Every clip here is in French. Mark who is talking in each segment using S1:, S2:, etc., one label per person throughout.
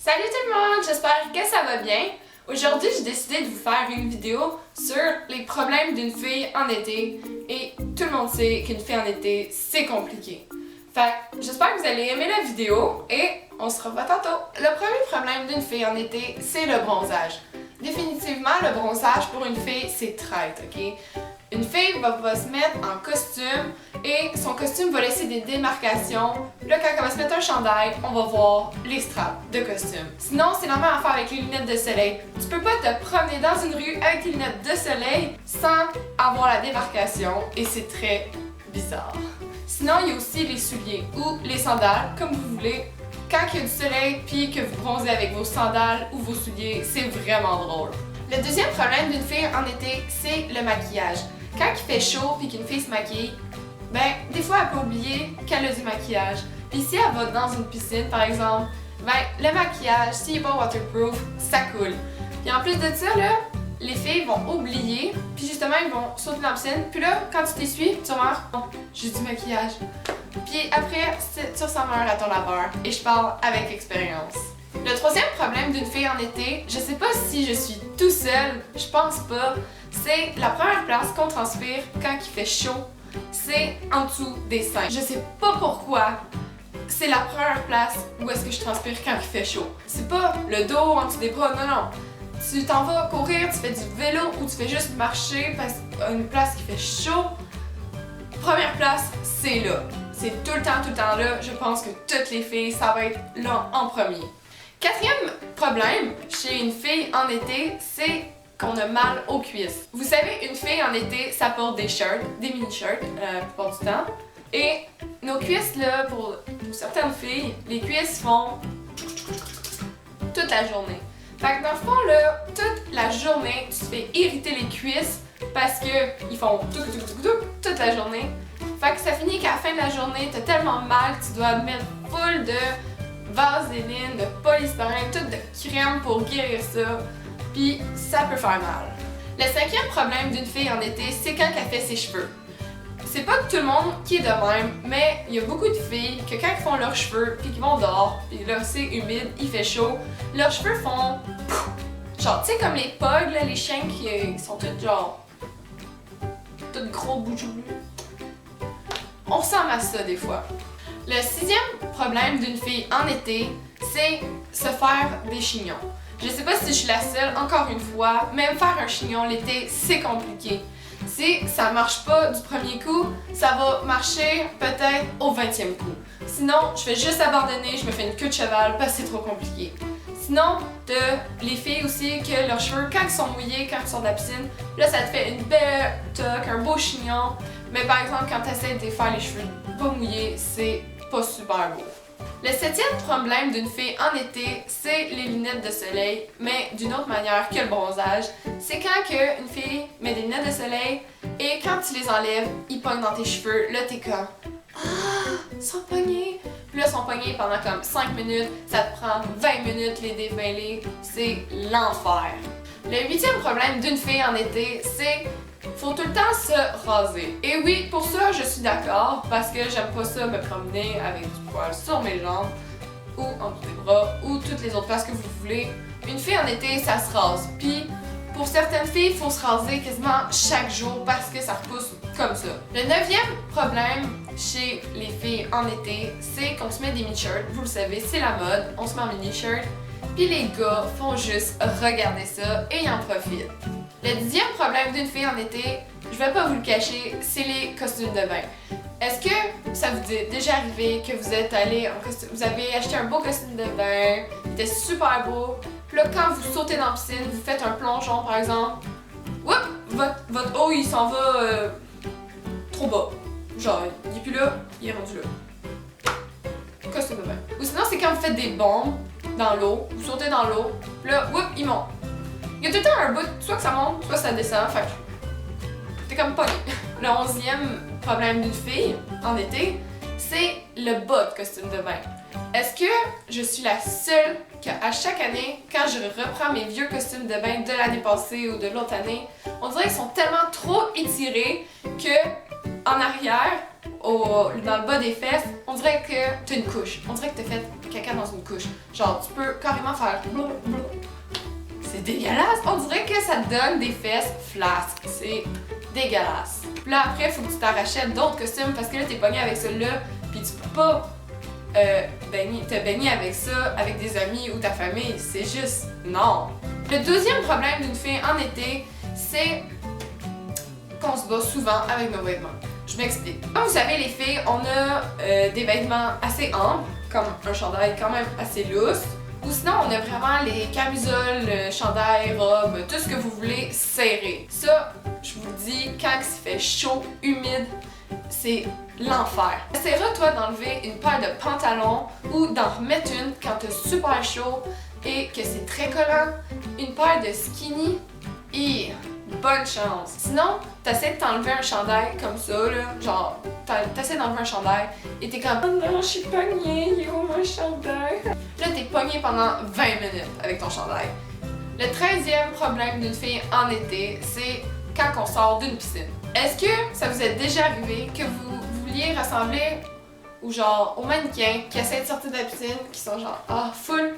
S1: Salut tout le monde, j'espère que ça va bien. Aujourd'hui, j'ai décidé de vous faire une vidéo sur les problèmes d'une fille en été. Et tout le monde sait qu'une fille en été, c'est compliqué. Fait que j'espère que vous allez aimer la vidéo et on se revoit tantôt. Le premier problème d'une fille en été, c'est le bronzage. Définitivement, le bronzage pour une fille, c'est traite, ok? Une fille va se mettre en costume et son costume va laisser des démarcations. Là, quand elle va se mettre un chandail, on va voir les straps de costume. Sinon, c'est la même affaire avec les lunettes de soleil. Tu peux pas te promener dans une rue avec tes lunettes de soleil sans avoir la démarcation et c'est très bizarre. Sinon, il y a aussi les souliers ou les sandales, comme vous voulez. Quand il y a du soleil puis que vous bronzez avec vos sandales ou vos souliers, c'est vraiment drôle. Le deuxième problème d'une fille en été, c'est le maquillage. Quand il fait chaud puis qu'une fille se maquille, ben des fois elle peut oublier qu'elle a du maquillage. Puis si elle va dans une piscine par exemple, ben le maquillage, s'il n'est pas waterproof, ça coule. Puis en plus de ça là, les filles vont oublier, puis justement ils vont sauter dans la piscine. Puis là, quand tu t'essuies, tu remarques, oh, j'ai du maquillage. Puis après, tu ressembles à un raton laveur. Et je parle avec expérience. Le troisième problème d'une fille en été, je sais pas si je suis tout seul, je pense pas, c'est la première place qu'on transpire quand il fait chaud, c'est en dessous des seins. Je sais pas pourquoi, c'est la première place où est-ce que je transpire quand il fait chaud. C'est pas le dos en dessous des bras, non. Tu t'en vas courir, tu fais du vélo ou tu fais juste marcher parce qu'à une place qui fait chaud, première place, c'est là. C'est tout le temps là. Je pense que toutes les filles, ça va être là en premier. Quatrième problème chez une fille en été, c'est qu'on a mal aux cuisses. Vous savez, une fille en été, ça porte des shirts, des mini-shirts la plupart du temps. Et nos cuisses, là, pour certaines filles, les cuisses font toute la journée. Fait que dans le fond, là, toute la journée, tu te fais irriter les cuisses parce qu'ils font toute la journée. Fait que ça finit qu'à la fin de la journée, t'as tellement mal que tu dois mettre full de vaseline, de polystyrène, tout de crème pour guérir ça. Puis ça peut faire mal. Le cinquième problème d'une fille en été, c'est quand elle fait ses cheveux. C'est pas tout le monde qui est de même, mais il y a beaucoup de filles que quand ils font leurs cheveux, puis qu'ils vont dehors, puis là c'est humide, il fait chaud, leurs cheveux font genre, tu sais comme les pugs, là, les chiens qui sont toutes genre toutes gros boujoulus. On ressemble à ça des fois. Le sixième problème d'une fille en été, c'est se faire des chignons. Je sais pas si je suis la seule, encore une fois, même faire un chignon l'été, c'est compliqué. Si ça marche pas du premier coup, ça va marcher peut-être au 20e coup. Sinon, je vais juste abandonner, je me fais une queue de cheval parce que c'est trop compliqué. Sinon, t'as les filles aussi que leurs cheveux, quand ils sont mouillés, quand ils sortent de la piscine, là ça te fait une belle toque, un beau chignon. Mais par exemple, quand tu essaies de faire les cheveux pas mouillés, c'est pas super beau. Le septième problème d'une fille en été, c'est les lunettes de soleil, mais d'une autre manière que le bronzage. C'est quand une fille met des lunettes de soleil et quand tu les enlèves, ils pognent dans tes cheveux. Là, t'es comme ah, ils sont pognés. Puis là, ils sont pognés pendant comme 5 minutes. Ça te prend 20 minutes les démêler. C'est l'enfer. Le huitième problème d'une fille en été, c'est faut tout le temps se raser. Et oui, pour ça, je suis d'accord, parce que j'aime pas ça me promener avec du poil sur mes jambes, ou en dessous des bras, ou toutes les autres places que vous voulez. Une fille en été, ça se rase. Puis, pour certaines filles, il faut se raser quasiment chaque jour parce que ça repousse comme ça. Le neuvième problème chez les filles en été, c'est qu'on se met des mini-shirts. Vous le savez, c'est la mode, on se met en mini-shirt. Puis les gars font juste regarder ça et ils en profitent. Le dixième problème d'une fille en été, je vais pas vous le cacher, c'est les costumes de bain. Est-ce que ça vous est déjà arrivé que vous êtes allé en costume, vous avez acheté un beau costume de bain, il était super beau, puis là quand vous sautez dans la piscine, vous faites un plongeon par exemple, votre eau il s'en va trop bas. Genre, il est plus là, il est rendu là. Costume de bain. Ou sinon c'est quand vous faites des bombes dans l'eau, vous sautez dans l'eau, puis là, il monte. Il y a tout le temps un bout, soit que ça monte, soit ça descend, fait que t'es comme pogné. Le 11e problème d'une fille en été, c'est le bas de costume de bain. Est-ce que je suis la seule qu'à chaque année, quand je reprends mes vieux costumes de bain de l'année passée ou de l'autre année, on dirait qu'ils sont tellement trop étirés que en arrière, dans le bas des fesses, on dirait que t'as une couche. On dirait que t'as fait caca dans une couche. Genre, tu peux carrément faire blablabla. C'est dégueulasse! On dirait que ça te donne des fesses flasques. C'est dégueulasse. Puis là, après, faut que tu t'arrachètes d'autres costumes parce que là, t'es pogné avec celui-là, puis tu peux pas te baigner avec ça, avec des amis ou ta famille. C'est juste non. Le deuxième problème d'une fille en été, c'est qu'on se bat souvent avec nos vêtements. Je m'explique. Comme vous savez, les filles, on a des vêtements assez amples, comme un chandail quand même assez lousse. Ou sinon, on a vraiment les camisoles, chandails, robes, tout ce que vous voulez serré. Ça, je vous le dis, quand il fait chaud, humide, c'est l'enfer. Essaiera-toi d'enlever une paire de pantalons ou d'en remettre une quand t'as super chaud et que c'est très collant. Une paire de skinny et bonne chance. Sinon, t'essaies de t'enlever un chandail comme ça, là, genre, t'essaies d'enlever un chandail et t'es comme « Oh non, je suis pognée, il est où mon chandail? » Là, t'es pogné pendant 20 minutes avec ton chandail. Le 13e problème d'une fille en été, c'est quand on sort d'une piscine. Est-ce que ça vous est déjà arrivé que vous vouliez ressembler ou genre aux mannequins qui essaient de sortir de la piscine, qui sont genre full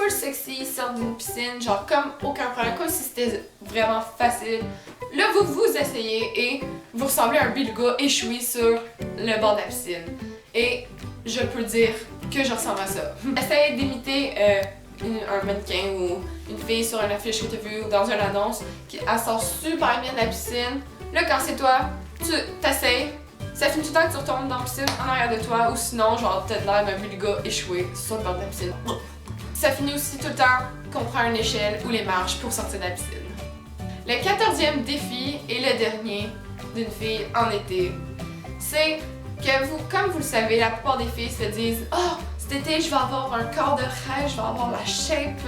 S1: sexy, sortent d'une piscine, genre comme aucun problème, comme si c'était vraiment facile. Là, vous essayez et vous ressemblez à un beluga échoué sur le bord de la piscine. Et je peux dire que je ressemble à ça. Essaye d'imiter un mannequin ou une fille sur une affiche que tu as vue ou dans une annonce qui sort super bien de la piscine. Là, quand c'est toi, tu t'essayes. Ça finit tout le temps que tu retournes dans la piscine en arrière de toi ou sinon, genre, t'as l'air d'un beluga échoué sur le bord de la piscine. Ça finit aussi tout le temps qu'on prend une échelle ou les marches pour sortir de la piscine. Le 14e défi et le dernier d'une fille en été, c'est que comme vous le savez, la plupart des filles se disent « Oh, cet été, je vais avoir un corps de rêve, je vais avoir la shape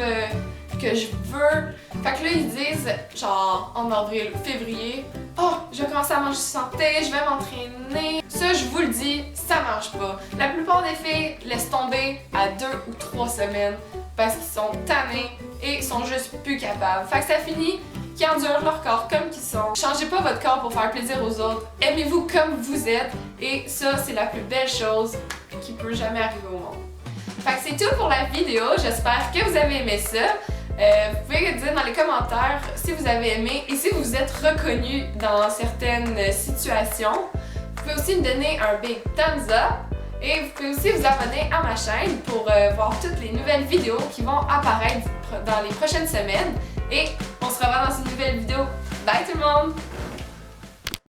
S1: que je veux. » Fait que là, ils disent, genre, en avril, février, « Oh, je vais commencer à manger santé, je vais m'entraîner. » Ça, je vous le dis, ça marche pas. La plupart des filles laissent tomber à 2 ou 3 semaines parce qu'ils sont tannés et sont juste plus capables. Fait que ça finit qu'ils endurent leur corps comme qu'ils sont. Changez pas votre corps pour faire plaisir aux autres. Aimez-vous comme vous êtes et ça, c'est la plus belle chose qui peut jamais arriver au monde. Fait que c'est tout pour la vidéo. J'espère que vous avez aimé ça. Vous pouvez dire dans les commentaires si vous avez aimé et si vous êtes reconnu dans certaines situations. Vous pouvez aussi me donner un big thumbs up et vous pouvez aussi vous abonner à ma chaîne pour voir toutes les nouvelles vidéos qui vont apparaître dans les prochaines semaines. Et on se revoit dans une nouvelle vidéo. Bye tout le monde!